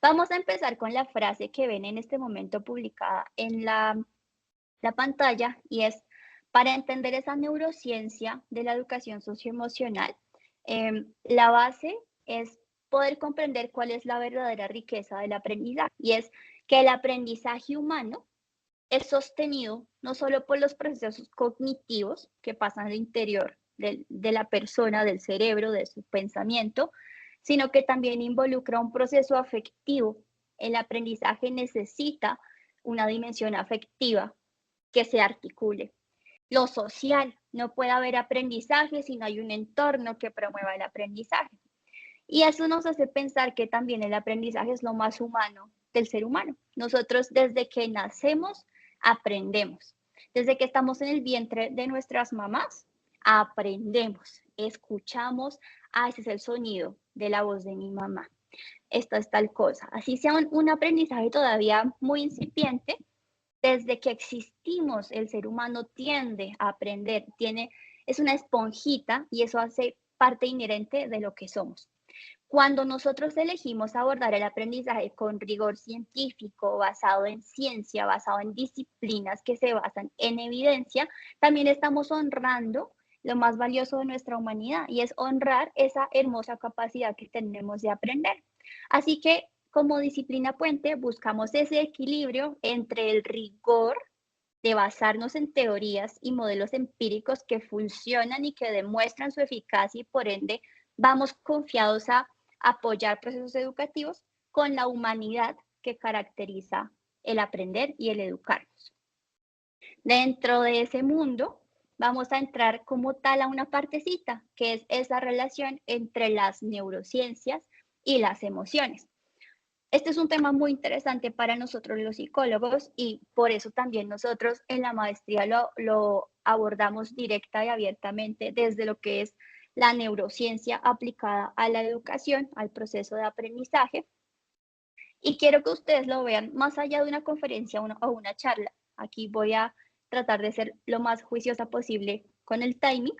Vamos a empezar con la frase que ven en este momento publicada en la pantalla y es, para entender esa neurociencia de la educación socioemocional, la base es poder comprender cuál es la verdadera riqueza del aprendizaje y es que el aprendizaje humano es sostenido no solo por los procesos cognitivos que pasan al interior de la persona, del cerebro, de su pensamiento, sino que también involucra un proceso afectivo. El aprendizaje necesita una dimensión afectiva que se articule. Lo social, no puede haber aprendizaje si no hay un entorno que promueva el aprendizaje. Y eso nos hace pensar que también el aprendizaje es lo más humano del ser humano. Nosotros desde que nacemos aprendemos. Desde que estamos en el vientre de nuestras mamás, aprendemos, escuchamos, ese es el sonido de la voz de mi mamá. Esta es tal cosa. Así sea un aprendizaje todavía muy incipiente, desde que existimos, el ser humano tiende a aprender, es una esponjita y eso hace parte inherente de lo que somos. Cuando nosotros elegimos abordar el aprendizaje con rigor científico, basado en ciencia, basado en disciplinas que se basan en evidencia, también estamos honrando lo más valioso de nuestra humanidad y es honrar esa hermosa capacidad que tenemos de aprender. Así que como disciplina puente buscamos ese equilibrio entre el rigor de basarnos en teorías y modelos empíricos que funcionan y que demuestran su eficacia y por ende vamos confiados a apoyar procesos educativos con la humanidad que caracteriza el aprender y el educarnos. Dentro de ese mundo vamos a entrar como tal a una partecita, que es esa relación entre las neurociencias y las emociones. Este es un tema muy interesante para nosotros los psicólogos y por eso también nosotros en la maestría lo abordamos directa y abiertamente desde lo que es la neurociencia aplicada a la educación, al proceso de aprendizaje. Y quiero que ustedes lo vean más allá de una conferencia o una charla. Aquí voy a tratar de ser lo más juiciosa posible con el timing,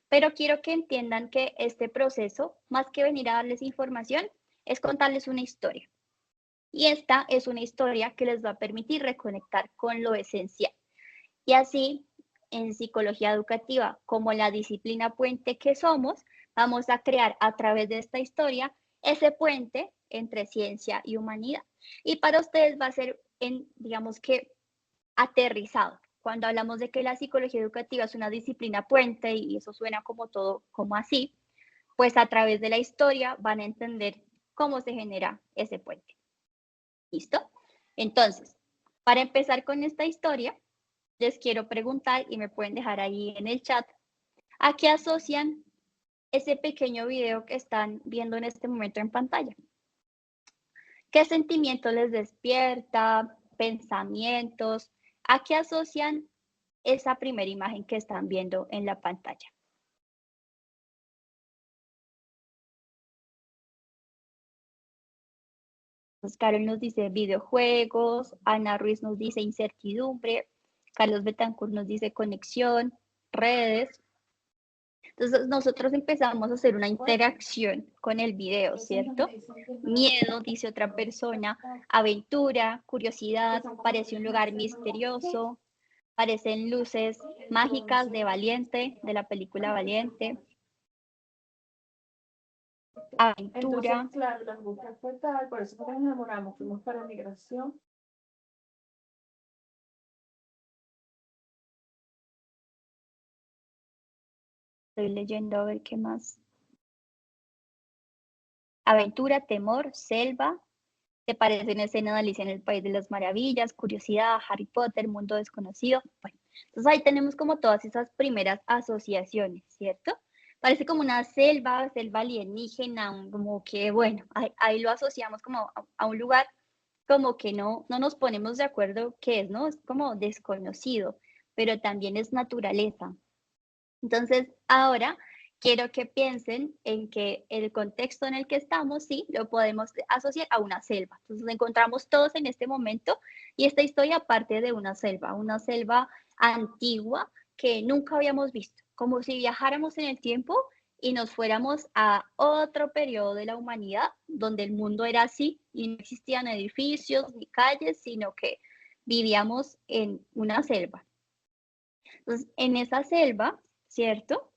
pero quiero que entiendan que este proceso, más que venir a darles información, es contarles una historia. Y esta es una historia que les va a permitir reconectar con lo esencial. Y así, en psicología educativa, como la disciplina puente que somos, vamos a crear a través de esta historia ese puente entre ciencia y humanidad. Y para ustedes va a ser, digamos que, aterrizado. Cuando hablamos de que la psicología educativa es una disciplina puente y eso suena como todo, como así, pues a través de la historia van a entender cómo se genera ese puente. ¿Listo? Entonces, para empezar con esta historia, les quiero preguntar y me pueden dejar ahí en el chat, ¿a qué asocian ese pequeño video que están viendo en este momento en pantalla? ¿Qué sentimiento les despierta? ¿Pensamientos? ¿A qué asocian esa primera imagen que están viendo en la pantalla? Pues Carol nos dice videojuegos, Ana Ruiz nos dice incertidumbre, Carlos Betancourt nos dice conexión, redes. Entonces nosotros empezamos a hacer una interacción con el video, ¿cierto? Miedo, dice otra persona, aventura, curiosidad, parece un lugar misterioso, parecen luces mágicas de Valiente, de la película Valiente, aventura. Entonces, claro, la angustia fue tal, por eso nos enamoramos, fuimos para migración. Estoy leyendo a ver qué más. Aventura, temor, selva, te parece una escena de Alicia en el País de las Maravillas, curiosidad, Harry Potter, mundo desconocido. Bueno, entonces ahí tenemos como todas esas primeras asociaciones, ¿cierto? Parece como una selva, selva alienígena, como que, bueno, ahí lo asociamos como a un lugar como que no nos ponemos de acuerdo qué es, ¿no? Es como desconocido, pero también es naturaleza. Entonces, ahora quiero que piensen en que el contexto en el que estamos, sí, lo podemos asociar a una selva. Entonces, nos encontramos todos en este momento y esta historia parte de una selva antigua que nunca habíamos visto, como si viajáramos en el tiempo y nos fuéramos a otro periodo de la humanidad donde el mundo era así y no existían edificios ni calles, sino que vivíamos en una selva. Entonces, en esa selva, ¿cierto?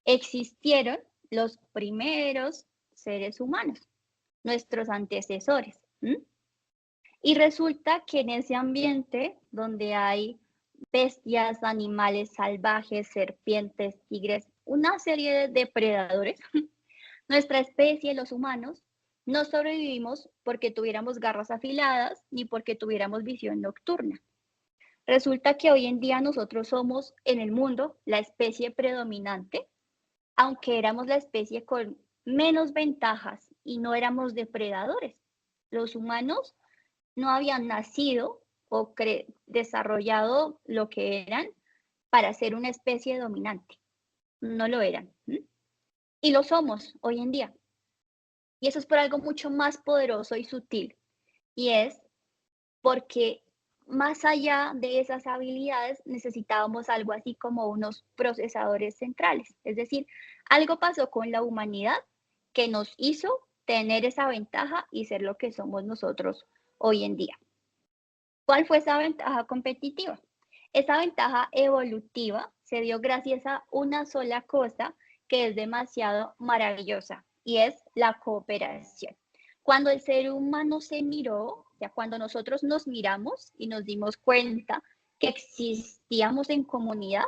Existieron los primeros seres humanos, nuestros antecesores. Y resulta que en ese ambiente donde hay bestias, animales salvajes, serpientes, tigres, una serie de depredadores, nuestra especie, los humanos, no sobrevivimos porque tuviéramos garras afiladas ni porque tuviéramos visión nocturna. Resulta que hoy en día nosotros somos en el mundo la especie predominante, aunque éramos la especie con menos ventajas y no éramos depredadores. Los humanos no habían nacido o desarrollado lo que eran para ser una especie dominante. No lo eran. Y lo somos hoy en día. Y eso es por algo mucho más poderoso y sutil. Y es porque más allá de esas habilidades necesitábamos algo así como unos procesadores centrales. Es decir, algo pasó con la humanidad que nos hizo tener esa ventaja y ser lo que somos nosotros hoy en día. ¿Cuál fue esa ventaja competitiva? Esa ventaja evolutiva se dio gracias a una sola cosa que es demasiado maravillosa y es la cooperación. Cuando el ser humano se miró, ya cuando nosotros nos miramos y nos dimos cuenta que existíamos en comunidad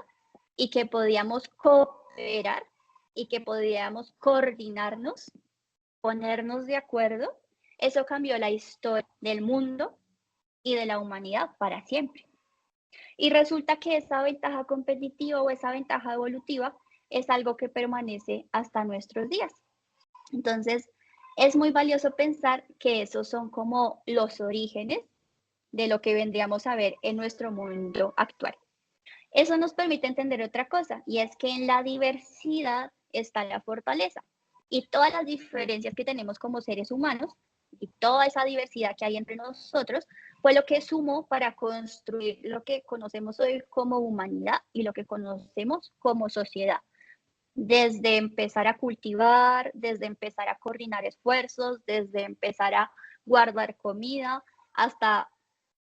y que podíamos cooperar y que podíamos coordinarnos, ponernos de acuerdo, eso cambió la historia del mundo y de la humanidad para siempre. Y resulta que esa ventaja competitiva o esa ventaja evolutiva es algo que permanece hasta nuestros días. Entonces, es muy valioso pensar que esos son como los orígenes de lo que vendríamos a ver en nuestro mundo actual. Eso nos permite entender otra cosa, y es que en la diversidad está la fortaleza. Y todas las diferencias que tenemos como seres humanos y toda esa diversidad que hay entre nosotros fue lo que sumó para construir lo que conocemos hoy como humanidad y lo que conocemos como sociedad. Desde empezar a cultivar, desde empezar a coordinar esfuerzos, desde empezar a guardar comida, hasta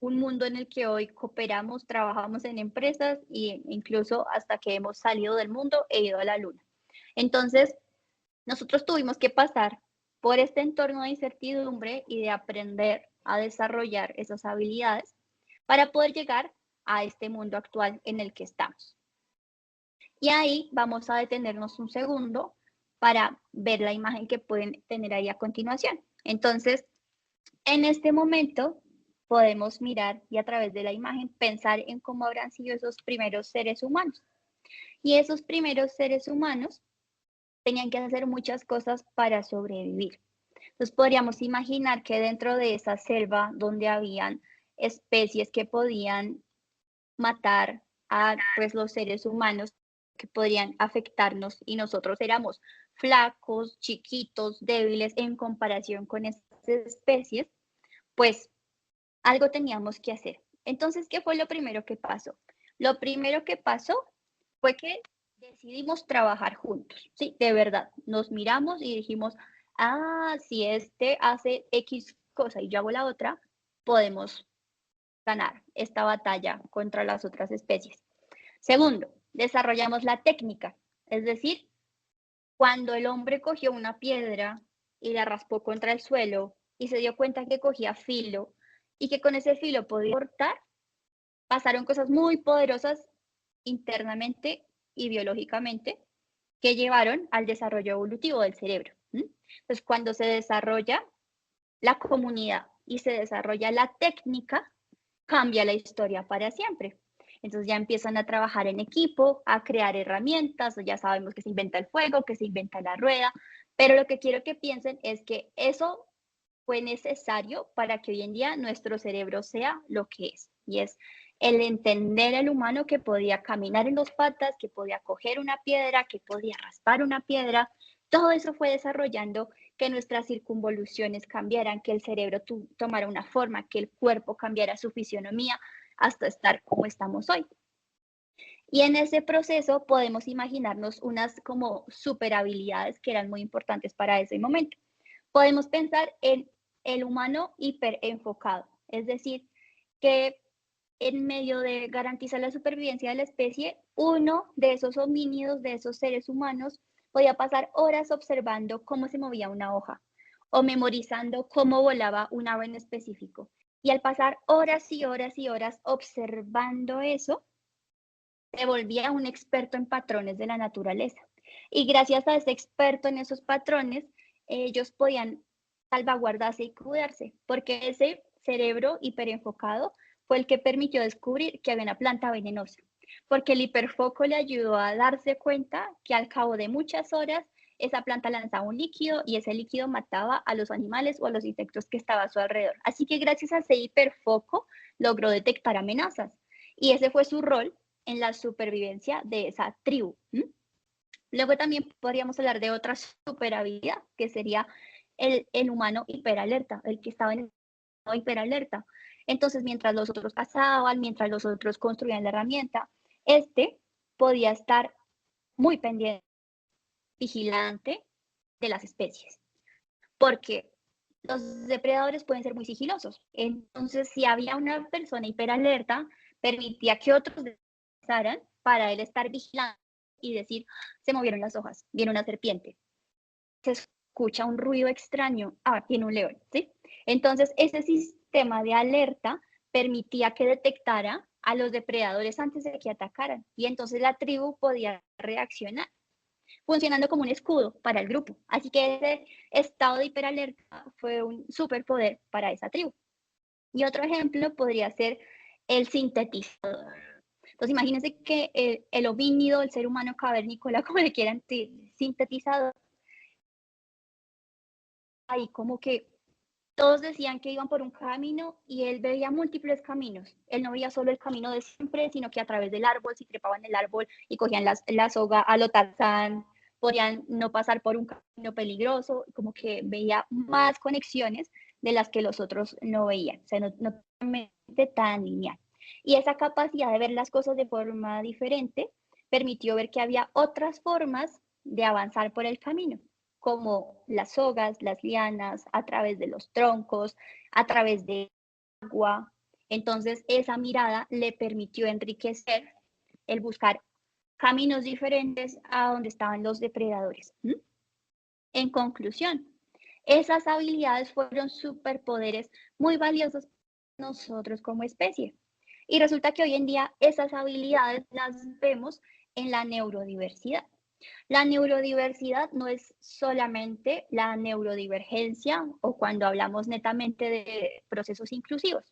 un mundo en el que hoy cooperamos, trabajamos en empresas e incluso hasta que hemos salido del mundo e ido a la luna. Entonces, nosotros tuvimos que pasar por este entorno de incertidumbre y de aprender a desarrollar esas habilidades para poder llegar a este mundo actual en el que estamos. Y ahí vamos a detenernos un segundo para ver la imagen que pueden tener ahí a continuación. Entonces, en este momento podemos mirar y a través de la imagen pensar en cómo habrán sido esos primeros seres humanos. Y esos primeros seres humanos tenían que hacer muchas cosas para sobrevivir. Entonces podríamos imaginar que dentro de esa selva donde habían especies que podían matar a pues, los seres humanos, que podrían afectarnos y nosotros éramos flacos, chiquitos, débiles en comparación con esas especies, pues algo teníamos que hacer. Entonces, ¿qué fue lo primero que pasó? Lo primero que pasó fue que decidimos trabajar juntos, sí, de verdad. Nos miramos y dijimos, si este hace X cosa y yo hago la otra, podemos ganar esta batalla contra las otras especies. Segundo, desarrollamos la técnica, es decir, cuando el hombre cogió una piedra y la raspó contra el suelo y se dio cuenta que cogía filo y que con ese filo podía cortar, pasaron cosas muy poderosas internamente y biológicamente que llevaron al desarrollo evolutivo del cerebro. Entonces, cuando se desarrolla la comunidad y se desarrolla la técnica, cambia la historia para siempre. Entonces ya empiezan a trabajar en equipo, a crear herramientas, ya sabemos que se inventa el fuego, que se inventa la rueda, pero lo que quiero que piensen es que eso fue necesario para que hoy en día nuestro cerebro sea lo que es, y es el entender al humano que podía caminar en dos patas, que podía coger una piedra, que podía raspar una piedra. Todo eso fue desarrollando que nuestras circunvoluciones cambiaran, que el cerebro tomara una forma, que el cuerpo cambiara su fisionomía hasta estar como estamos hoy. Y en ese proceso podemos imaginarnos unas como super habilidades que eran muy importantes para ese momento. Podemos pensar en el humano hiperenfocado, es decir, que en medio de garantizar la supervivencia de la especie, uno de esos homínidos, de esos seres humanos, podía pasar horas observando cómo se movía una hoja o memorizando cómo volaba un ave en específico. Y al pasar horas y horas y horas observando eso, se volvía un experto en patrones de la naturaleza. Y gracias a ese experto en esos patrones, ellos podían salvaguardarse y cuidarse, porque ese cerebro hiperenfocado fue el que permitió descubrir que había una planta venenosa, porque el hiperfoco le ayudó a darse cuenta que al cabo de muchas horas esa planta lanzaba un líquido y ese líquido mataba a los animales o a los insectos que estaban a su alrededor. Así que gracias a ese hiperfoco logró detectar amenazas y ese fue su rol en la supervivencia de esa tribu. Luego también podríamos hablar de otra superhabilidad, que sería el humano hiperalerta, el que estaba en estado hiperalerta. Entonces, mientras los otros cazaban, mientras los otros construían la herramienta, este podía estar muy pendiente, vigilante de las especies, porque los depredadores pueden ser muy sigilosos. Entonces, si había una persona hiperalerta, permitía que otros descansaran para él estar vigilando y decir, se movieron las hojas, viene una serpiente, se escucha un ruido extraño, tiene un león, ¿sí? Entonces, ese sistema de alerta permitía que detectara a los depredadores antes de que atacaran y entonces la tribu podía reaccionar, funcionando como un escudo para el grupo. Así que ese estado de hiperalerta fue un superpoder para esa tribu. Y otro ejemplo podría ser el sintetizador. Entonces imagínense que el homínido, el ser humano cavernícola, como le quieran decir, sintetizador, ahí como que todos decían que iban por un camino y él veía múltiples caminos. Él no veía solo el camino de siempre, sino que a través del árbol, si trepaban el árbol y cogían la soga a lo Tarzán, podían no pasar por un camino peligroso, como que veía más conexiones de las que los otros no veían, o sea, no tan lineal. Y esa capacidad de ver las cosas de forma diferente permitió ver que había otras formas de avanzar por el camino, como las sogas, las lianas, a través de los troncos, a través de agua. Entonces, esa mirada le permitió enriquecer el buscar caminos diferentes a donde estaban los depredadores. En conclusión, esas habilidades fueron superpoderes muy valiosos para nosotros como especie. Y resulta que hoy en día esas habilidades las vemos en la neurodiversidad. La neurodiversidad no es solamente la neurodivergencia o cuando hablamos netamente de procesos inclusivos.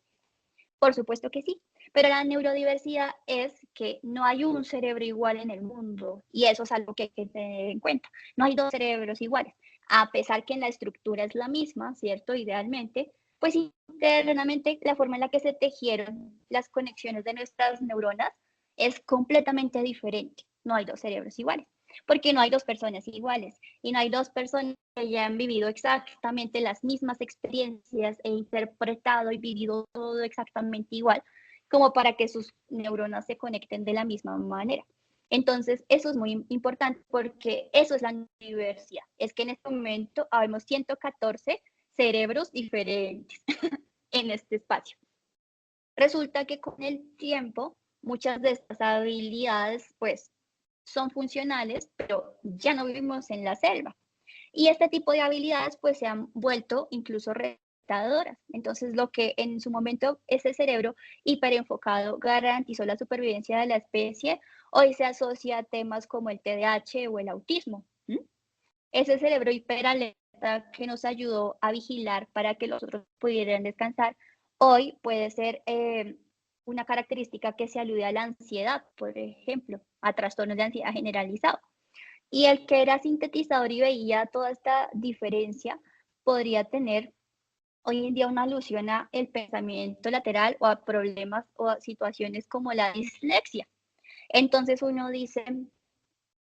Por supuesto que sí, pero la neurodiversidad es que no hay un cerebro igual en el mundo y eso es algo que hay que tener en cuenta. No hay dos cerebros iguales, a pesar que en la estructura es la misma, ¿cierto? Idealmente, pues internamente la forma en la que se tejieron las conexiones de nuestras neuronas es completamente diferente. No hay dos cerebros iguales, porque no hay dos personas iguales y no hay dos personas que hayan vivido exactamente las mismas experiencias e interpretado y vivido todo exactamente igual, como para que sus neuronas se conecten de la misma manera. Entonces, eso es muy importante porque eso es la diversidad. Es que en este momento habemos 114 cerebros diferentes en este espacio. Resulta que con el tiempo, muchas de estas habilidades, pues, son funcionales, pero ya no vivimos en la selva. Y este tipo de habilidades pues se han vuelto incluso retadoras. Entonces lo que en su momento ese cerebro hiperenfocado garantizó la supervivencia de la especie, hoy se asocia a temas como el TDAH o el autismo. Ese cerebro hiperalerta que nos ayudó a vigilar para que los otros pudieran descansar, hoy puede ser una característica que se alude a la ansiedad, por ejemplo, a trastornos de ansiedad generalizado. Y el que era sintetizador y veía toda esta diferencia podría tener hoy en día una alusión a el pensamiento lateral o a problemas o a situaciones como la dislexia. Entonces uno dice,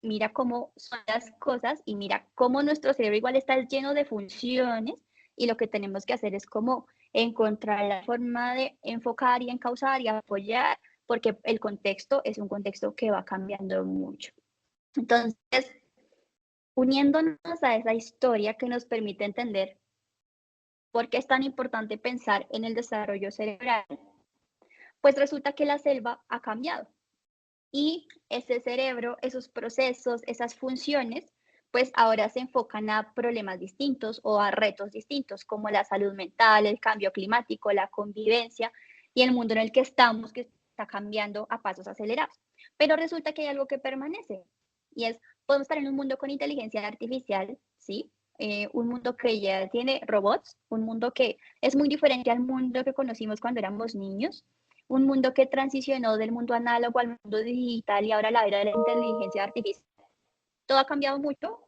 mira cómo son las cosas y mira cómo nuestro cerebro igual está lleno de funciones y lo que tenemos que hacer es como encontrar la forma de enfocar y encauzar y apoyar porque el contexto es un contexto que va cambiando mucho. Entonces, uniéndonos a esa historia que nos permite entender por qué es tan importante pensar en el desarrollo cerebral, pues resulta que la selva ha cambiado y ese cerebro, esos procesos, esas funciones, pues ahora se enfocan a problemas distintos o a retos distintos, como la salud mental, el cambio climático, la convivencia y el mundo en el que estamos, que está cambiando a pasos acelerados. Pero resulta que hay algo que permanece y es, podemos estar en un mundo con inteligencia artificial, ¿sí? Un mundo que ya tiene robots, un mundo que es muy diferente al mundo que conocimos cuando éramos niños, un mundo que transicionó del mundo análogo al mundo digital y ahora la era de la inteligencia artificial. Todo ha cambiado mucho,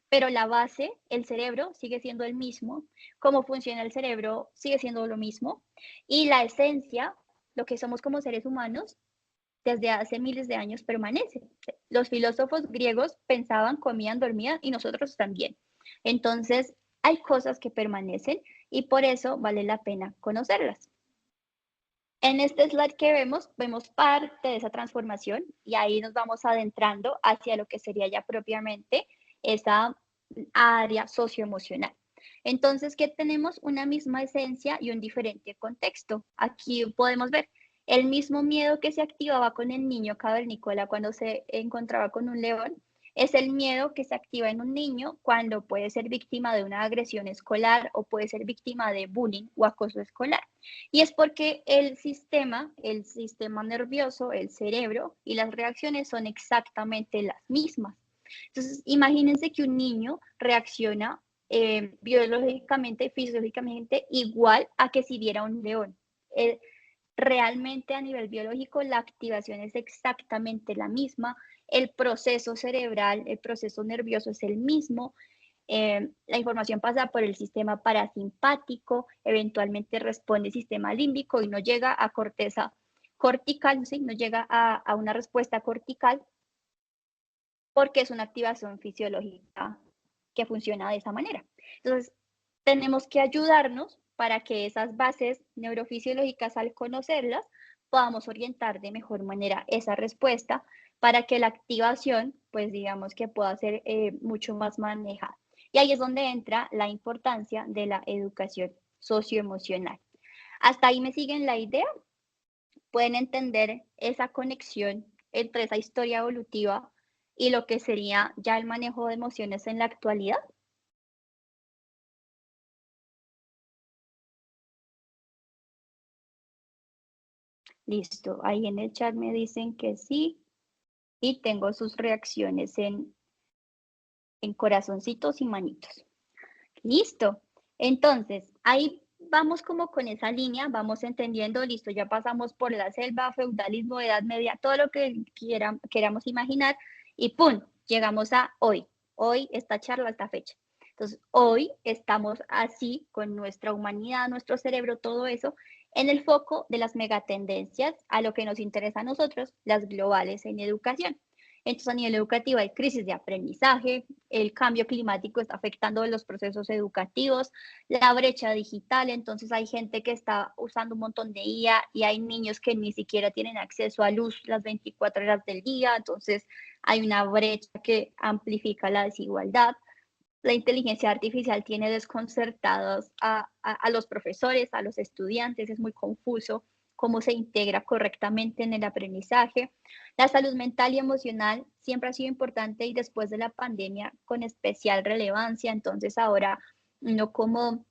pero la base, el cerebro, sigue siendo el mismo, cómo funciona el cerebro sigue siendo lo mismo, y la esencia, lo que somos como seres humanos, desde hace miles de años permanece. Los filósofos griegos pensaban, comían, dormían y nosotros también. Entonces, hay cosas que permanecen y por eso vale la pena conocerlas. En este slide que vemos parte de esa transformación y ahí nos vamos adentrando hacia lo que sería ya propiamente esa área socioemocional. Entonces, ¿qué tenemos? Una misma esencia y un diferente contexto. Aquí podemos ver el mismo miedo que se activaba con el niño cavernícola cuando se encontraba con un león, es el miedo que se activa en un niño cuando puede ser víctima de una agresión escolar o puede ser víctima de bullying o acoso escolar. Y es porque el sistema nervioso, el cerebro y las reacciones son exactamente las mismas. Entonces, imagínense que un niño reacciona biológicamente, fisiológicamente, igual a que si viera un león. Realmente a nivel biológico la activación es exactamente la misma, el proceso cerebral, el proceso nervioso es el mismo, la información pasa por el sistema parasimpático, eventualmente responde el sistema límbico y no llega a corteza cortical, ¿sí? No llega a una respuesta cortical porque es una activación fisiológica que funciona de esa manera. Entonces, tenemos que ayudarnos para que esas bases neurofisiológicas, al conocerlas, podamos orientar de mejor manera esa respuesta para que la activación, pues digamos que pueda ser mucho más manejada. Y ahí es donde entra la importancia de la educación socioemocional. ¿Hasta ahí me siguen la idea? ¿Pueden entender esa conexión entre esa historia evolutiva y lo que sería ya el manejo de emociones en la actualidad? Listo, ahí en el chat me dicen que sí y tengo sus reacciones en corazoncitos y manitos. Listo. Entonces, ahí vamos como con esa línea, vamos entendiendo, listo, ya pasamos por la selva, feudalismo, edad media, todo lo que queramos imaginar y ¡pum! Llegamos a hoy. Hoy, esta charla, esta fecha. Entonces, hoy estamos así con nuestra humanidad, nuestro cerebro, todo eso, en el foco de las megatendencias a lo que nos interesa a nosotros, las globales en educación. Entonces, a nivel educativo hay crisis de aprendizaje, el cambio climático está afectando los procesos educativos, la brecha digital, entonces hay gente que está usando un montón de IA y hay niños que ni siquiera tienen acceso a luz las 24 horas del día, entonces hay una brecha que amplifica la desigualdad. La inteligencia artificial tiene desconcertados a los profesores, a los estudiantes, es muy confuso cómo se integra correctamente en el aprendizaje. La salud mental y emocional siempre ha sido importante y después de la pandemia con especial relevancia, entonces ahora uno como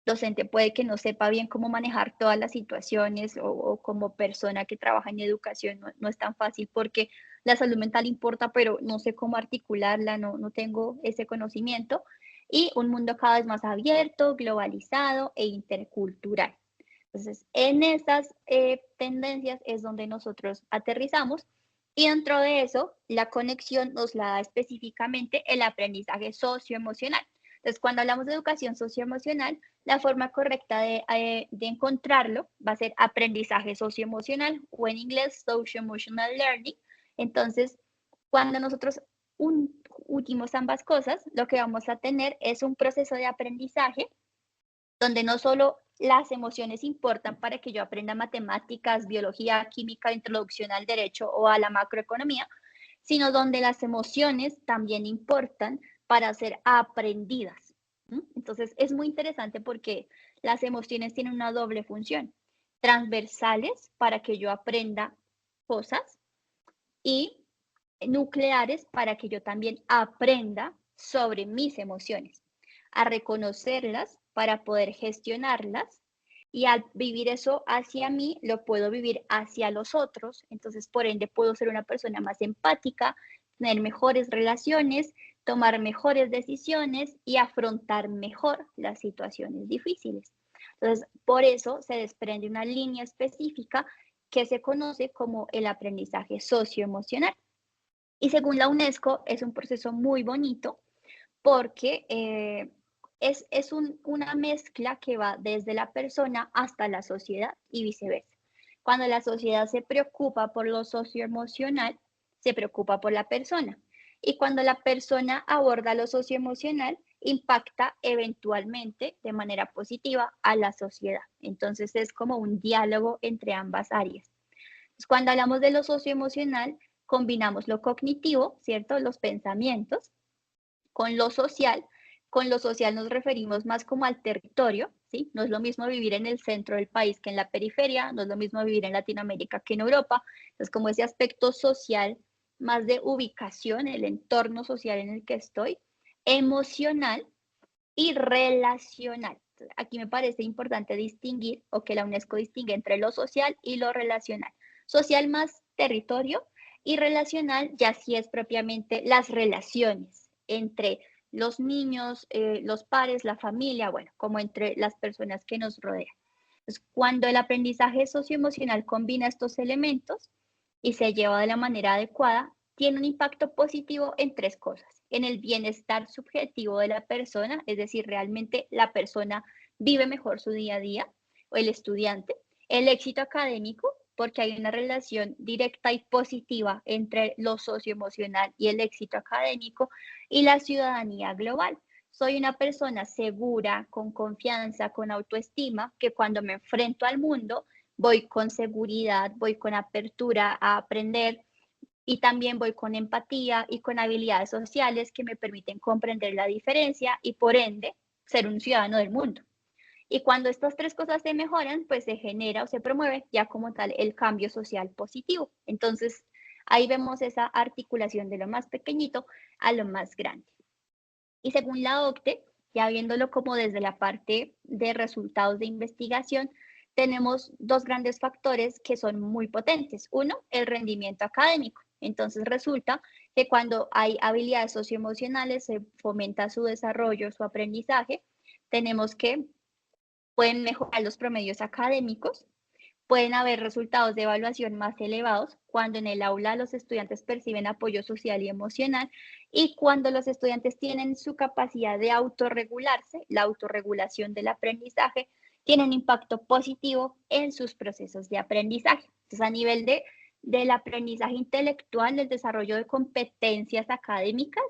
docente puede que no sepa bien cómo manejar todas las situaciones o como persona que trabaja en educación no es tan fácil porque la salud mental importa, pero no sé cómo articularla, no tengo ese conocimiento. Y un mundo cada vez más abierto, globalizado e intercultural. Entonces, en esas tendencias es donde nosotros aterrizamos y dentro de eso, la conexión nos la da específicamente el aprendizaje socioemocional. Entonces, cuando hablamos de educación socioemocional, la forma correcta de encontrarlo va a ser aprendizaje socioemocional o en inglés socio-emotional learning. Entonces, cuando nosotros unimos ambas cosas, lo que vamos a tener es un proceso de aprendizaje donde no solo las emociones importan para que yo aprenda matemáticas, biología, química, introducción al derecho o a la macroeconomía, sino donde las emociones también importan para ser aprendidas. Entonces, es muy interesante porque las emociones tienen una doble función, transversales para que yo aprenda cosas y nucleares para que yo también aprenda sobre mis emociones, a reconocerlas para poder gestionarlas y al vivir eso hacia mí, lo puedo vivir hacia los otros, entonces por ende puedo ser una persona más empática, tener mejores relaciones, tomar mejores decisiones y afrontar mejor las situaciones difíciles. Entonces, por eso se desprende una línea específica que se conoce como el aprendizaje socioemocional. Y según la UNESCO es un proceso muy bonito porque una mezcla que va desde la persona hasta la sociedad y viceversa. Cuando la sociedad se preocupa por lo socioemocional, se preocupa por la persona. Y cuando la persona aborda lo socioemocional, impacta eventualmente de manera positiva a la sociedad. Entonces es como un diálogo entre ambas áreas. Entonces, cuando hablamos de lo socioemocional, combinamos lo cognitivo, ¿cierto? Los pensamientos, con lo social. Con lo social nos referimos más como al territorio, ¿sí? No es lo mismo vivir en el centro del país que en la periferia, no es lo mismo vivir en Latinoamérica que en Europa. Entonces, como ese aspecto social, más de ubicación, el entorno social en el que estoy, emocional y relacional. Aquí me parece importante distinguir, o que la UNESCO distingue entre lo social y lo relacional. Social más territorio y relacional ya sí es propiamente las relaciones entre los niños, los pares, la familia, bueno, como entre las personas que nos rodean. Entonces, cuando el aprendizaje socioemocional combina estos elementos y se lleva de la manera adecuada, tiene un impacto positivo en tres cosas. En el bienestar subjetivo de la persona, es decir, realmente la persona vive mejor su día a día, o el estudiante. El éxito académico, porque hay una relación directa y positiva entre lo socioemocional y el éxito académico, y la ciudadanía global. Soy una persona segura, con confianza, con autoestima, que cuando me enfrento al mundo voy con seguridad, voy con apertura a aprender y también voy con empatía y con habilidades sociales que me permiten comprender la diferencia y por ende ser un ciudadano del mundo. Y cuando estas tres cosas se mejoran, pues se genera o se promueve ya como tal el cambio social positivo. Entonces, ahí vemos esa articulación de lo más pequeñito a lo más grande. Y según la OCDE, ya viéndolo como desde la parte de resultados de investigación, tenemos dos grandes factores que son muy potentes. Uno, el rendimiento académico. Entonces resulta que cuando hay habilidades socioemocionales, se fomenta su desarrollo, su aprendizaje, tenemos que pueden mejorar los promedios académicos, pueden haber resultados de evaluación más elevados cuando en el aula los estudiantes perciben apoyo social y emocional y cuando los estudiantes tienen su capacidad de autorregularse, la autorregulación del aprendizaje, tiene un impacto positivo en sus procesos de aprendizaje. Entonces, a nivel del aprendizaje intelectual, del desarrollo de competencias académicas,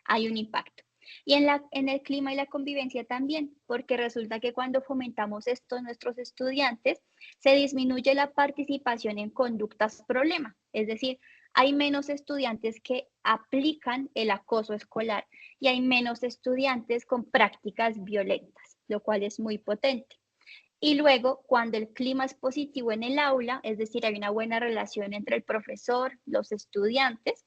hay un impacto. Y en el clima y la convivencia también, porque resulta que cuando fomentamos esto en nuestros estudiantes, se disminuye la participación en conductas problema, es decir, hay menos estudiantes que aplican el acoso escolar y hay menos estudiantes con prácticas violentas, lo cual es muy potente. Y luego, cuando el clima es positivo en el aula, es decir, hay una buena relación entre el profesor, los estudiantes,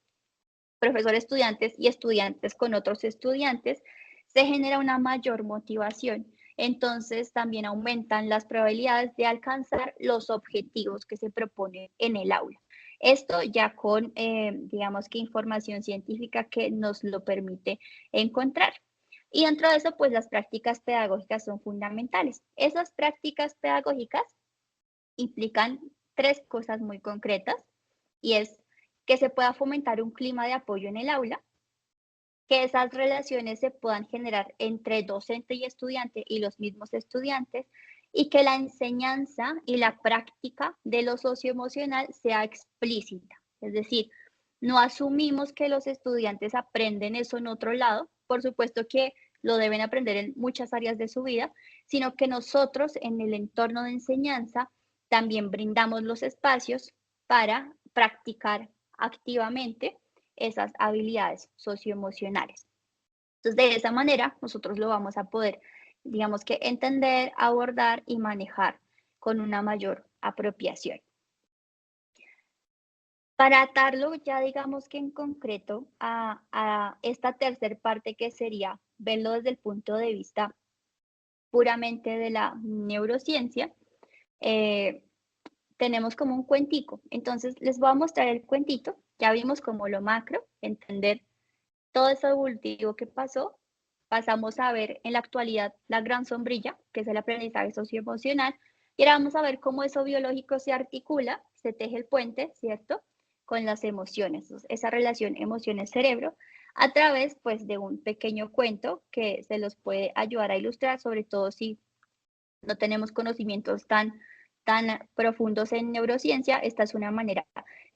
profesor-estudiantes y estudiantes con otros estudiantes, se genera una mayor motivación. Entonces también aumentan las probabilidades de alcanzar los objetivos que se proponen en el aula. Esto ya con, digamos que información científica que nos lo permite encontrar. Y dentro de eso, pues las prácticas pedagógicas son fundamentales. Esas prácticas pedagógicas implican tres cosas muy concretas y es que se pueda fomentar un clima de apoyo en el aula, que esas relaciones se puedan generar entre docente y estudiante y los mismos estudiantes y que la enseñanza y la práctica de lo socioemocional sea explícita. Es decir, no asumimos que los estudiantes aprenden eso en otro lado. Por supuesto que lo deben aprender en muchas áreas de su vida, sino que nosotros en el entorno de enseñanza también brindamos los espacios para practicar activamente esas habilidades socioemocionales. Entonces, de esa manera, nosotros lo vamos a poder, digamos que entender, abordar y manejar con una mayor apropiación. Para atarlo ya digamos que en concreto a esta tercera parte que sería verlo desde el punto de vista puramente de la neurociencia, tenemos como un cuentico. Entonces les voy a mostrar el cuentito. Ya vimos como lo macro, entender todo eso evolutivo que pasó. Pasamos a ver en la actualidad la gran sombrilla, que es el aprendizaje socioemocional, y ahora vamos a ver cómo eso biológico se articula, se teje el puente, ¿cierto?, con las emociones, esa relación emociones-cerebro, a través pues de un pequeño cuento que se los puede ayudar a ilustrar, sobre todo si no tenemos conocimientos tan profundos en neurociencia. Esta es una manera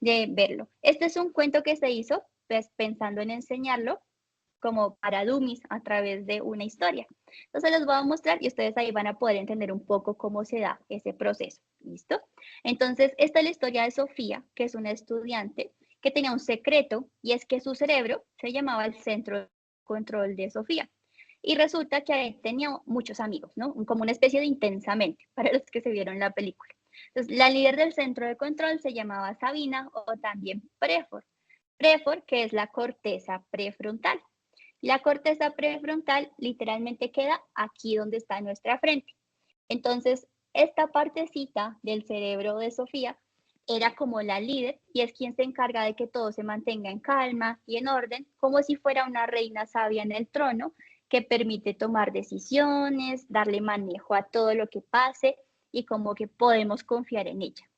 de verlo. Este es un cuento que se hizo pues, pensando en enseñarlo como para dummies a través de una historia. Entonces les voy a mostrar y ustedes ahí van a poder entender un poco cómo se da ese proceso. ¿Listo? Entonces, esta es la historia de Sofía, que es una estudiante que tenía un secreto y es que su cerebro se llamaba el centro de control de Sofía. Y resulta que tenía muchos amigos, ¿no? Como una especie de intensamente, para los que se vieron la película. Entonces, la líder del centro de control se llamaba Sabina o también Prefor. Prefor, que es la corteza prefrontal. La corteza prefrontal literalmente queda aquí donde está nuestra frente. Entonces, esta partecita del cerebro de Sofía era como la líder y es quien se encarga de que todo se mantenga en calma y en orden, como si fuera una reina sabia en el trono que permite tomar decisiones, darle manejo a todo lo que pase y como que podemos confiar en ella.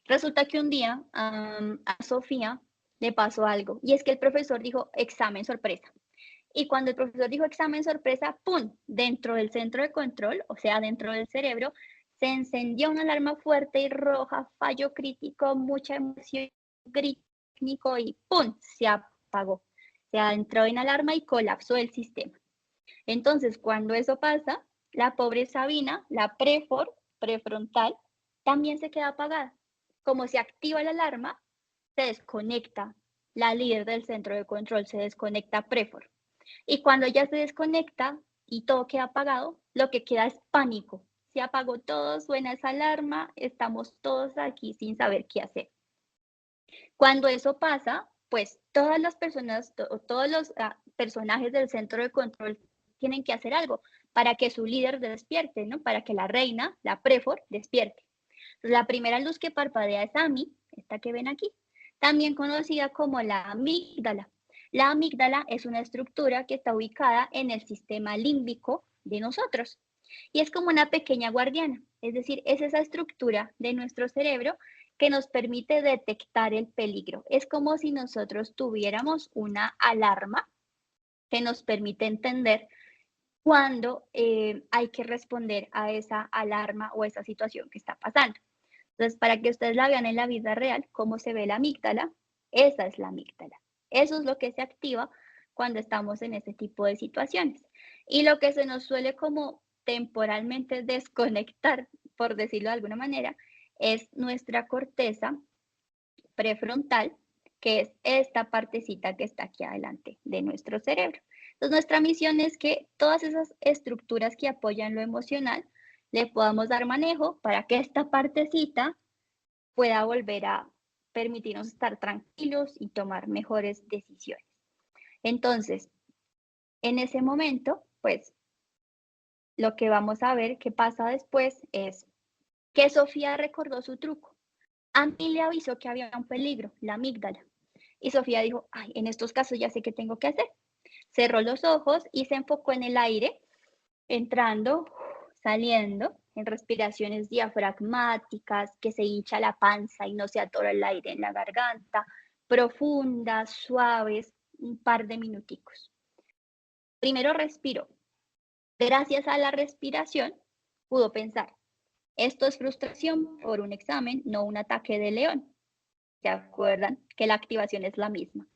Resulta que un día a Sofía le pasó algo y es que el profesor dijo examen sorpresa. Y cuando el profesor dijo examen sorpresa, ¡pum!, dentro del centro de control, o sea, dentro del cerebro, se encendió una alarma fuerte y roja, fallo crítico, mucha emoción, crítico y ¡pum!, se apagó. Se entró en alarma y colapsó el sistema. Entonces, cuando eso pasa, la pobre Sabina, la prefrontal, también se queda apagada. Como se activa la alarma, se desconecta la líder del centro de control, se desconecta prefor. Y cuando ya se desconecta y todo queda apagado, lo que queda es pánico. Se apagó todo, suena esa alarma, estamos todos aquí sin saber qué hacer. Cuando eso pasa, pues todas las personas, todos los personajes del centro de control tienen que hacer algo para que su líder despierte, ¿no? Para que la reina, la prefor, despierte. La primera luz que parpadea es AMI, esta que ven aquí, también conocida como la amígdala. La amígdala es una estructura que está ubicada en el sistema límbico de nosotros y es como una pequeña guardiana, es decir, es esa estructura de nuestro cerebro que nos permite detectar el peligro. Es como si nosotros tuviéramos una alarma que nos permite entender cuándo hay que responder a esa alarma o esa situación que está pasando. Entonces, para que ustedes la vean en la vida real, cómo se ve la amígdala, esa es la amígdala. Eso es lo que se activa cuando estamos en ese tipo de situaciones. Y lo que se nos suele como temporalmente desconectar, por decirlo de alguna manera, es nuestra corteza prefrontal, que es esta partecita que está aquí adelante de nuestro cerebro. Entonces, nuestra misión es que todas esas estructuras que apoyan lo emocional le podamos dar manejo para que esta partecita pueda volver a permitirnos estar tranquilos y tomar mejores decisiones. Entonces, en ese momento, pues, lo que vamos a ver que pasa después es que Sofía recordó su truco. Andy le avisó que había un peligro, la amígdala. Y Sofía dijo, ay, en estos casos ya sé qué tengo que hacer. Cerró los ojos y se enfocó en el aire, entrando, saliendo, en respiraciones diafragmáticas, que se hincha la panza y no se atora el aire en la garganta, profundas, suaves, un par de minuticos. Primero respiró. Gracias a la respiración, pudo pensar, esto es frustración por un examen, no un ataque de león. ¿Se acuerdan que la activación es la misma?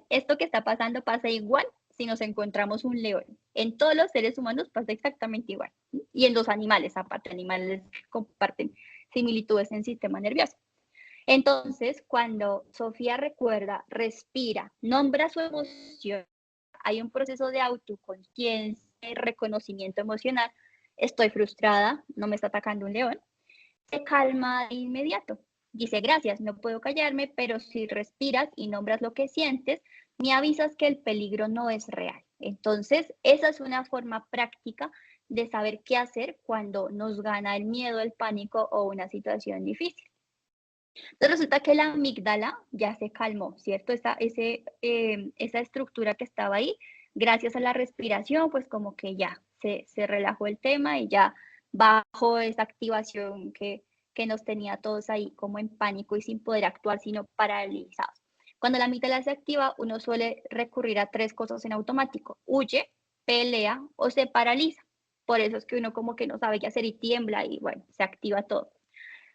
Esto que está pasando pasa igual si nos encontramos un león. En todos los seres humanos pasa exactamente igual. Y en los animales, aparte, animales comparten similitudes en el sistema nervioso. Entonces, cuando Sofía recuerda, respira, nombra su emoción, hay un proceso de autoconciencia y reconocimiento emocional. Estoy frustrada, no me está atacando un león. Se calma de inmediato. Dice, gracias, no puedo callarme, pero si respiras y nombras lo que sientes, me avisas que el peligro no es real. Entonces, esa es una forma práctica de saber qué hacer cuando nos gana el miedo, el pánico o una situación difícil. Entonces resulta que la amígdala ya se calmó, ¿cierto? Esa estructura que estaba ahí, gracias a la respiración, pues como que ya se relajó el tema y ya bajó esa activación que nos tenía todos ahí como en pánico y sin poder actuar, sino paralizados. Cuando la amígdala se activa, uno suele recurrir a tres cosas en automático: huye, pelea o se paraliza. Por eso es que uno como que no sabe qué hacer y tiembla y bueno, se activa todo.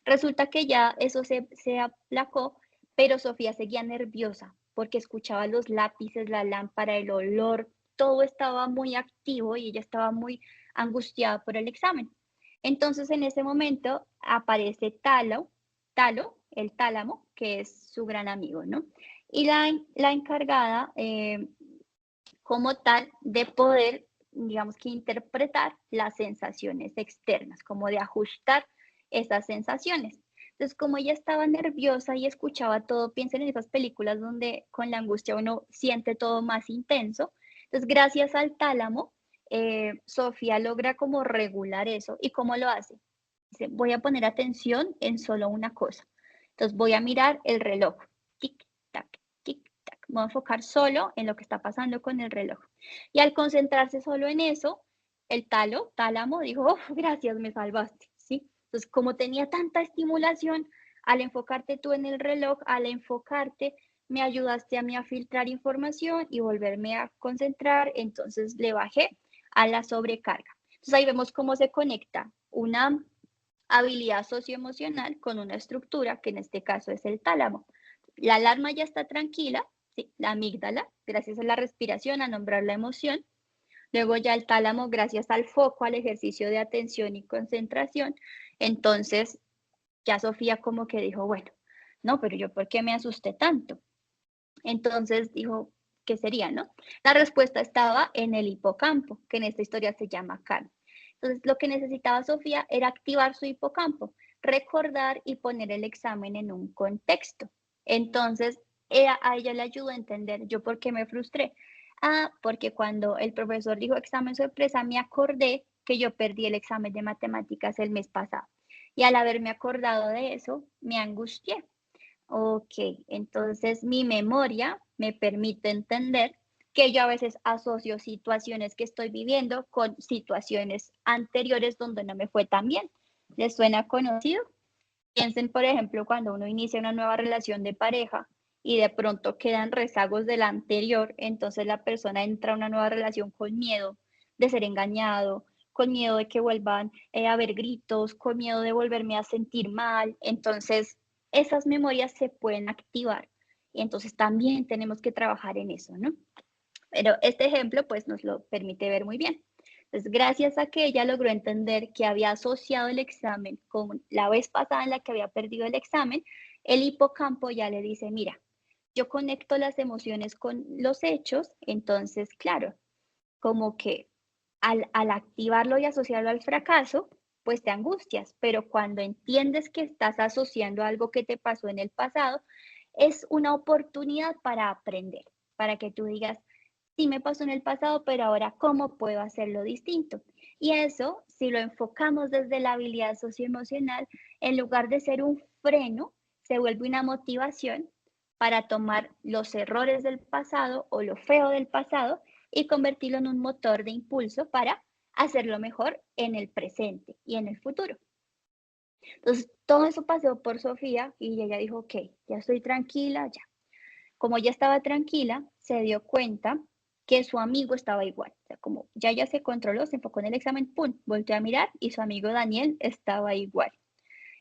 Resulta que ya eso se aplacó, pero Sofía seguía nerviosa porque escuchaba los lápices, la lámpara, el olor, todo estaba muy activo y ella estaba muy angustiada por el examen. Entonces en ese momento aparece el tálamo, que es su gran amigo, ¿no? Y la encargada como tal de poder, digamos que interpretar las sensaciones externas, como de ajustar esas sensaciones. Entonces, como ella estaba nerviosa y escuchaba todo, piensen en esas películas donde con la angustia uno siente todo más intenso. Entonces, gracias al tálamo, Sofía logra como regular eso. ¿Y cómo lo hace? Dice, voy a poner atención en solo una cosa. Entonces, voy a mirar el reloj. Tic, tac, tic, tac. Me voy a enfocar solo en lo que está pasando con el reloj. Y al concentrarse solo en eso, el tálamo, dijo, oh, gracias, me salvaste, ¿sí? Entonces, como tenía tanta estimulación, al enfocarte tú en el reloj, al enfocarte, me ayudaste a mí a filtrar información y volverme a concentrar, entonces le bajé a la sobrecarga. Entonces ahí vemos cómo se conecta una habilidad socioemocional con una estructura, que en este caso es el tálamo. La alarma ya está tranquila, ¿sí? La amígdala, gracias a la respiración, a nombrar la emoción. Luego ya el tálamo, gracias al foco, al ejercicio de atención y concentración. Entonces, ya Sofía como que dijo, bueno, no, pero yo, ¿por qué me asusté tanto? Entonces dijo, ¿qué sería, no? La respuesta estaba en el hipocampo, que en esta historia se llama CAN. Entonces, lo que necesitaba Sofía era activar su hipocampo, recordar y poner el examen en un contexto. Entonces, a ella le ayudó a entender yo por qué me frustré. Ah, porque cuando el profesor dijo examen sorpresa, me acordé que yo perdí el examen de matemáticas el mes pasado. Y al haberme acordado de eso, me angustié. Ok, entonces mi memoria me permite entender que yo a veces asocio situaciones que estoy viviendo con situaciones anteriores donde no me fue tan bien. ¿Les suena conocido? Piensen, por ejemplo, cuando uno inicia una nueva relación de pareja y de pronto quedan rezagos de la anterior, entonces la persona entra a una nueva relación con miedo de ser engañado, con miedo de que vuelvan a haber gritos, con miedo de volverme a sentir mal. Entonces, esas memorias se pueden activar y entonces también tenemos que trabajar en eso, ¿no? Pero este ejemplo pues nos lo permite ver muy bien. Entonces, gracias a que ella logró entender que había asociado el examen con la vez pasada en la que había perdido el examen, el hipocampo ya le dice, mira, yo conecto las emociones con los hechos, entonces, claro, como que al activarlo y asociarlo al fracaso, pues te angustias, pero cuando entiendes que estás asociando algo que te pasó en el pasado, es una oportunidad para aprender, para que tú digas, sí me pasó en el pasado, pero ahora cómo puedo hacerlo distinto. Y eso, si lo enfocamos desde la habilidad socioemocional, en lugar de ser un freno, se vuelve una motivación para tomar los errores del pasado o lo feo del pasado y convertirlo en un motor de impulso para hacerlo mejor en el presente y en el futuro. Entonces, todo eso pasó por Sofía y ella dijo, ok, ya estoy tranquila, ya. Como ya estaba tranquila, se dio cuenta que su amigo estaba igual. O sea, como ya se controló, se enfocó en el examen, ¡pum! Volteó a mirar y su amigo Daniel estaba igual.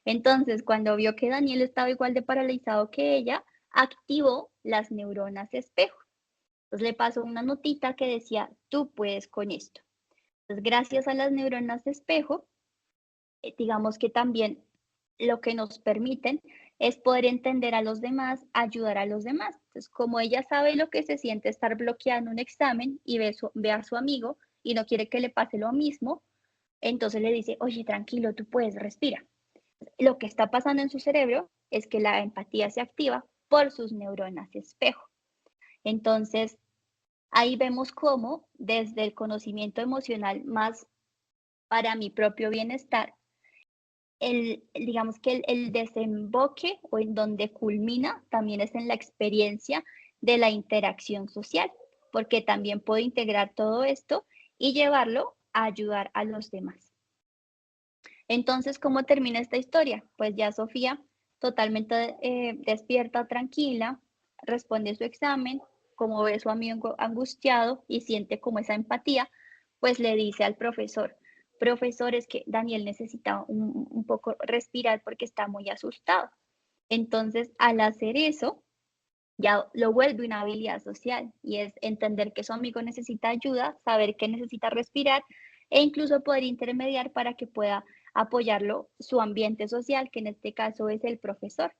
Entonces, cuando vio que Daniel estaba igual de paralizado que ella, activó las neuronas espejo. Entonces le pasó una notita que decía, tú puedes con esto. Entonces, gracias a las neuronas de espejo, digamos que también lo que nos permiten es poder entender a los demás, ayudar a los demás. Entonces, como ella sabe lo que se siente estar bloqueando un examen y ve a su amigo y no quiere que le pase lo mismo, entonces le dice, oye, tranquilo, tú puedes, respira. Lo que está pasando en su cerebro es que la empatía se activa por sus neuronas de espejo. Entonces, ahí vemos cómo desde el conocimiento emocional más para mi propio bienestar, digamos que el desemboque o en donde culmina también es en la experiencia de la interacción social, porque también puedo integrar todo esto y llevarlo a ayudar a los demás. Entonces, ¿cómo termina esta historia? Pues ya Sofía, totalmente despierta, tranquila, responde su examen, como ve a su amigo angustiado y siente como esa empatía, pues le dice al profesor, es que Daniel necesita un poco respirar porque está muy asustado. Entonces, al hacer eso, ya lo vuelve una habilidad social y es entender que su amigo necesita ayuda, saber que necesita respirar e incluso poder intermediar para que pueda apoyarlo su ambiente social, que en este caso es el profesor.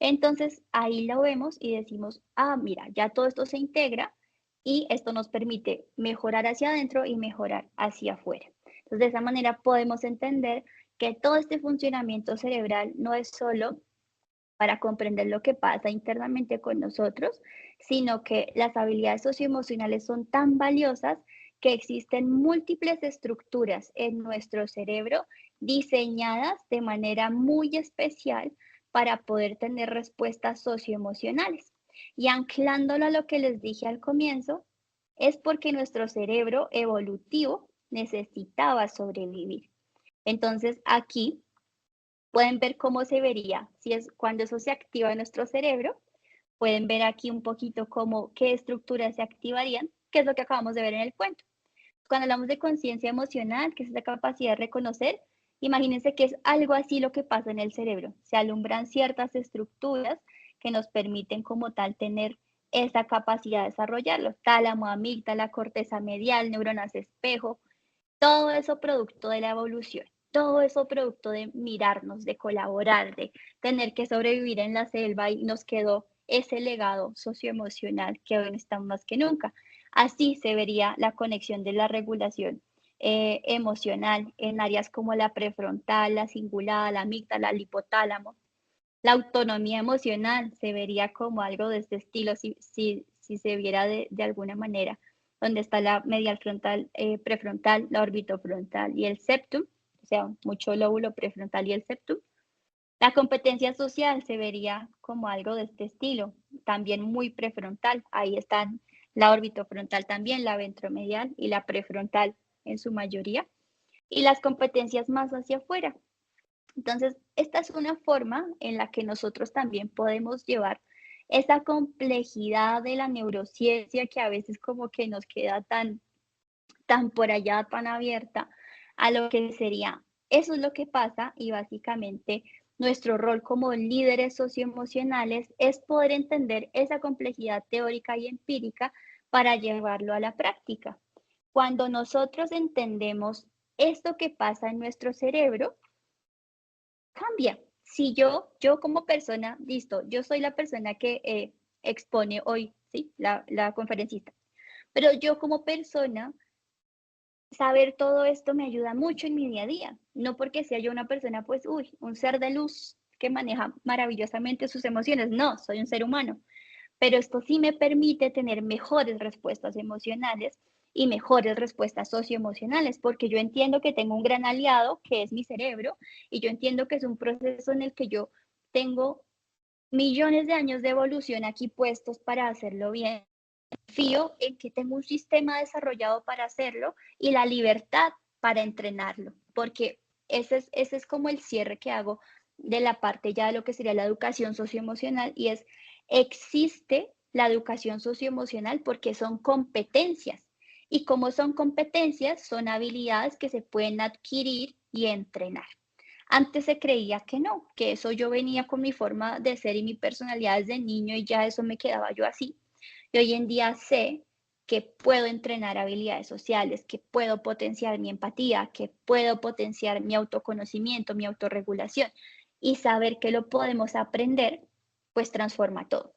Entonces ahí lo vemos y decimos, ah, mira, ya todo esto se integra y esto nos permite mejorar hacia adentro y mejorar hacia afuera. Entonces de esa manera podemos entender que todo este funcionamiento cerebral no es solo para comprender lo que pasa internamente con nosotros, sino que las habilidades socioemocionales son tan valiosas que existen múltiples estructuras en nuestro cerebro diseñadas de manera muy especial para poder tener respuestas socioemocionales. Y anclándolo a lo que les dije al comienzo, es porque nuestro cerebro evolutivo necesitaba sobrevivir. Entonces aquí pueden ver cómo se vería si es cuando eso se activa en nuestro cerebro. Pueden ver aquí un poquito cómo qué estructuras se activarían, que es lo que acabamos de ver en el cuento. Cuando hablamos de conciencia emocional, que es esa capacidad de reconocer, imagínense que es algo así lo que pasa en el cerebro. Se alumbran ciertas estructuras que nos permiten como tal tener esa capacidad de desarrollarlo. Tálamo, amígdala, corteza medial, neuronas espejo, todo eso producto de la evolución, todo eso producto de mirarnos, de colaborar, de tener que sobrevivir en la selva y nos quedó ese legado socioemocional que hoy necesitamos más que nunca. Así se vería la conexión de la regulación emocional en áreas como la prefrontal, la cingulada, la amígdala, el hipotálamo. La autonomía emocional se vería como algo de este estilo si se viera de alguna manera, donde está la medial frontal, prefrontal, la orbitofrontal y el septum, o sea, mucho lóbulo prefrontal y el septum. La competencia social se vería como algo de este estilo, también muy prefrontal. Ahí están la orbitofrontal también, la ventromedial y la prefrontal en su mayoría. Y las competencias más hacia afuera, entonces, esta es una forma en la que nosotros también podemos llevar esa complejidad de la neurociencia que a veces como que nos queda tan por allá, tan abierta a lo que sería. Eso es lo que pasa y básicamente nuestro rol como líderes socioemocionales es poder entender esa complejidad teórica y empírica para llevarlo a la práctica. Cuando nosotros entendemos esto que pasa en nuestro cerebro, cambia. Si yo como persona, listo, yo soy la persona que expone hoy, ¿sí? La conferencista, pero yo como persona, saber todo esto me ayuda mucho en mi día a día. No porque sea yo una persona, pues, uy, un ser de luz que maneja maravillosamente sus emociones. No, soy un ser humano, pero esto sí me permite tener mejores respuestas emocionales y mejores respuestas socioemocionales, porque yo entiendo que tengo un gran aliado que es mi cerebro y yo entiendo que es un proceso en el que yo tengo millones de años de evolución aquí puestos para hacerlo bien. Confío en que tengo un sistema desarrollado para hacerlo y la libertad para entrenarlo, porque ese es como el cierre que hago de la parte ya de lo que sería la educación socioemocional y es, existe la educación socioemocional porque son competencias y como son competencias, son habilidades que se pueden adquirir y entrenar. Antes se creía que no, que eso yo venía con mi forma de ser y mi personalidad desde niño y ya eso me quedaba yo así. Y hoy en día sé que puedo entrenar habilidades sociales, que puedo potenciar mi empatía, que puedo potenciar mi autoconocimiento, mi autorregulación, y saber que lo podemos aprender, pues transforma todo.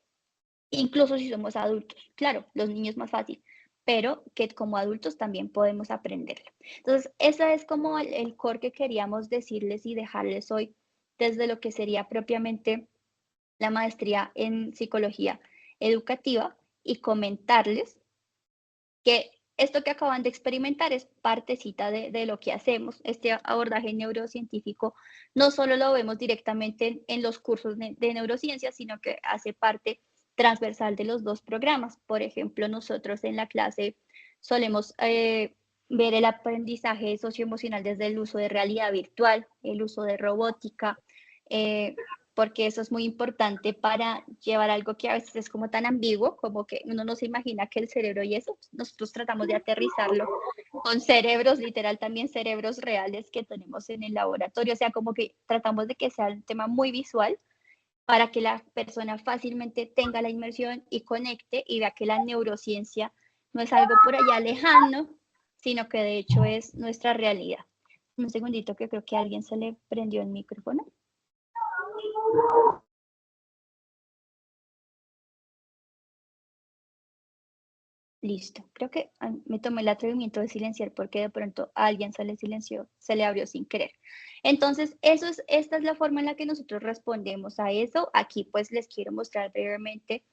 Incluso si somos adultos. Claro, los niños más fácil, pero que como adultos también podemos aprenderlo. Entonces, ese es como el core que queríamos decirles y dejarles hoy desde lo que sería propiamente la maestría en psicología educativa y comentarles que esto que acaban de experimentar es partecita de lo que hacemos. Este abordaje neurocientífico no solo lo vemos directamente en los cursos de neurociencia, sino que hace parte transversal de los dos programas. Por ejemplo, nosotros en la clase solemos ver el aprendizaje socioemocional desde el uso de realidad virtual, el uso de robótica, porque eso es muy importante para llevar algo que a veces es como tan ambiguo, como que uno no se imagina que el cerebro y eso, nosotros tratamos de aterrizarlo con cerebros, literal también cerebros reales que tenemos en el laboratorio, o sea, como que tratamos de que sea un tema muy visual para que la persona fácilmente tenga la inmersión y conecte y vea que la neurociencia no es algo por allá lejano, sino que de hecho es nuestra realidad. Un segundito que creo que a alguien se le prendió el micrófono. Listo. Creo que me tomé el atrevimiento de silenciar porque de pronto a alguien se le silenció, se le abrió sin querer. Entonces, esta es la forma en la que nosotros respondemos a eso. Aquí pues les quiero mostrar brevemente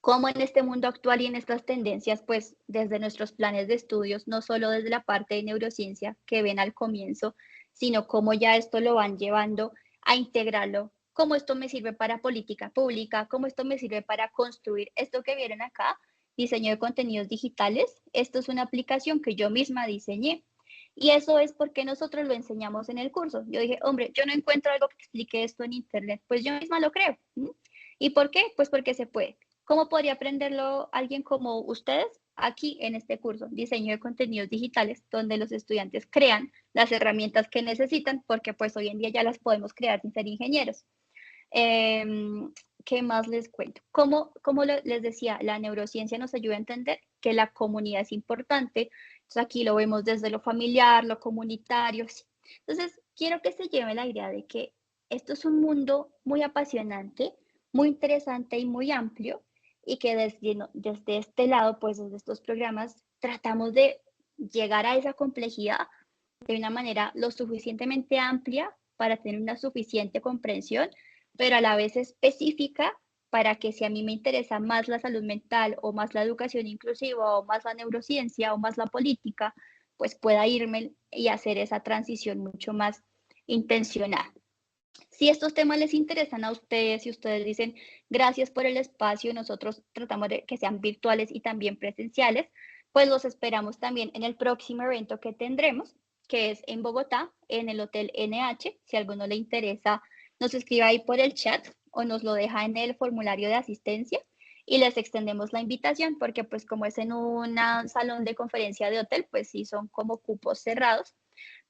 cómo en este mundo actual y en estas tendencias, pues desde nuestros planes de estudios, no solo desde la parte de neurociencia que ven al comienzo, sino cómo ya esto lo van llevando a integrarlo, cómo esto me sirve para política pública, cómo esto me sirve para construir esto que vieron acá, diseño de contenidos digitales. Esto es una aplicación que yo misma diseñé. Y eso es porque nosotros lo enseñamos en el curso. Yo dije, hombre, yo no encuentro algo que explique esto en internet, pues yo misma lo creo. ¿Y por qué? Pues porque se puede. ¿Cómo podría aprenderlo alguien como ustedes? Aquí en este curso, diseño de contenidos digitales, donde los estudiantes crean las herramientas que necesitan, porque pues hoy en día ya las podemos crear sin ser ingenieros. ¿Qué más les cuento? Como les decía, la neurociencia nos ayuda a entender que la comunidad es importante. Entonces aquí lo vemos desde lo familiar, lo comunitario. ¿Sí? Entonces, quiero que se lleve la idea de que esto es un mundo muy apasionante, muy interesante y muy amplio, y que desde este lado, pues desde estos programas, tratamos de llegar a esa complejidad de una manera lo suficientemente amplia para tener una suficiente comprensión, pero a la vez específica para que si a mí me interesa más la salud mental o más la educación inclusiva o más la neurociencia o más la política, pues pueda irme y hacer esa transición mucho más intencional. Si estos temas les interesan a ustedes, si ustedes dicen gracias por el espacio, nosotros tratamos de que sean virtuales y también presenciales, pues los esperamos también en el próximo evento que tendremos, que es en Bogotá, en el Hotel NH. Si a alguno le interesa, nos escribe ahí por el chat o nos lo deja en el formulario de asistencia y les extendemos la invitación porque pues como es en un salón de conferencia de hotel, pues sí son como cupos cerrados,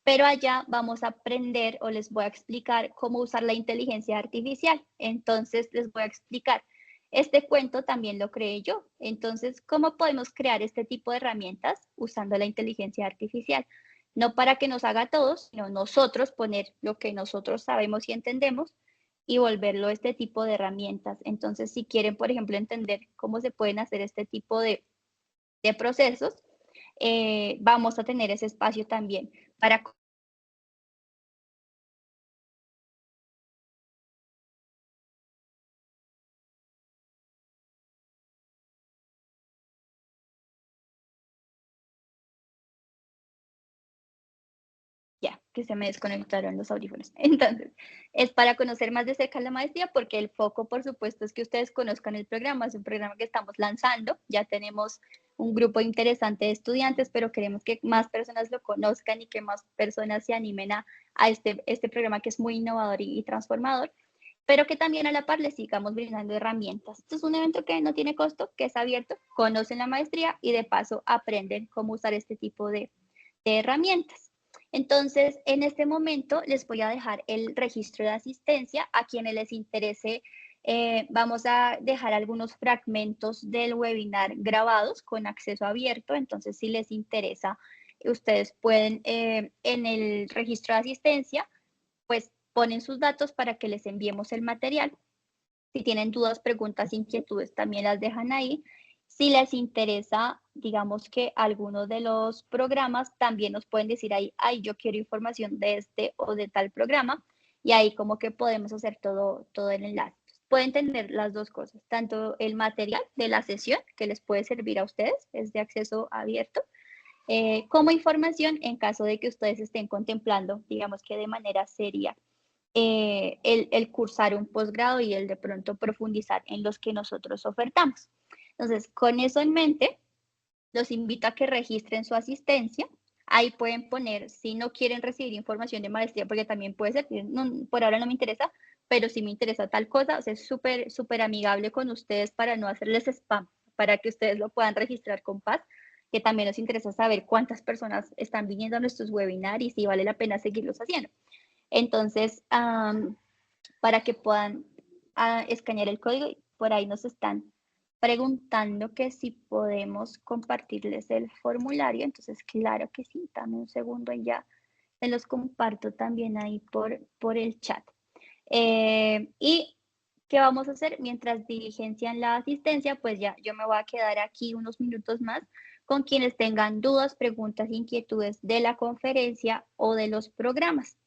pero allá vamos a aprender o les voy a explicar cómo usar la inteligencia artificial. Entonces les voy a explicar. Este cuento también lo creé yo. Entonces, ¿cómo podemos crear este tipo de herramientas usando la inteligencia artificial? No para que nos haga todos, sino nosotros poner lo que nosotros sabemos y entendemos y volverlo este tipo de herramientas. Entonces, si quieren, por ejemplo, entender cómo se pueden hacer este tipo de procesos, vamos a tener ese espacio también para ya, que se me desconectaron los audífonos. Entonces, es para conocer más de cerca la maestría, porque el foco, por supuesto, es que ustedes conozcan el programa. Es un programa que estamos lanzando. Ya tenemos un grupo interesante de estudiantes, pero queremos que más personas lo conozcan y que más personas se animen a este programa que es muy innovador y transformador, pero que también a la par les sigamos brindando herramientas. Esto es un evento que no tiene costo, que es abierto, conocen la maestría y de paso aprenden cómo usar este tipo de herramientas. Entonces, en este momento les voy a dejar el registro de asistencia a quienes les interese Vamos a dejar algunos fragmentos del webinar grabados con acceso abierto, entonces si les interesa, ustedes pueden en el registro de asistencia, pues ponen sus datos para que les enviemos el material. Si tienen dudas, preguntas, inquietudes, también las dejan ahí. Si les interesa, digamos que alguno de los programas, también nos pueden decir ahí, ay, yo quiero información de este o de tal programa, y ahí como que podemos hacer todo el enlace. Pueden tener las dos cosas, tanto el material de la sesión, que les puede servir a ustedes, es de acceso abierto, como información en caso de que ustedes estén contemplando, digamos que de manera seria, el cursar un posgrado y el de pronto profundizar en los que nosotros ofertamos. Entonces, con eso en mente, los invito a que registren su asistencia. Ahí pueden poner si no quieren recibir información de maestría, porque también puede ser, no, por ahora no me interesa, pero si me interesa tal cosa, o sea, es súper amigable con ustedes para no hacerles spam, para que ustedes lo puedan registrar con paz, que también nos interesa saber cuántas personas están viniendo a nuestros webinars y si vale la pena seguirlos haciendo. Entonces, para que puedan escanear el código, por ahí nos están preguntando que si podemos compartirles el formulario, entonces claro que sí, dame un segundo y ya se los comparto también ahí por el chat. Y ¿qué vamos a hacer? Mientras diligencian la asistencia, pues ya yo me voy a quedar aquí unos minutos más con quienes tengan dudas, preguntas, inquietudes de la conferencia o de los programas.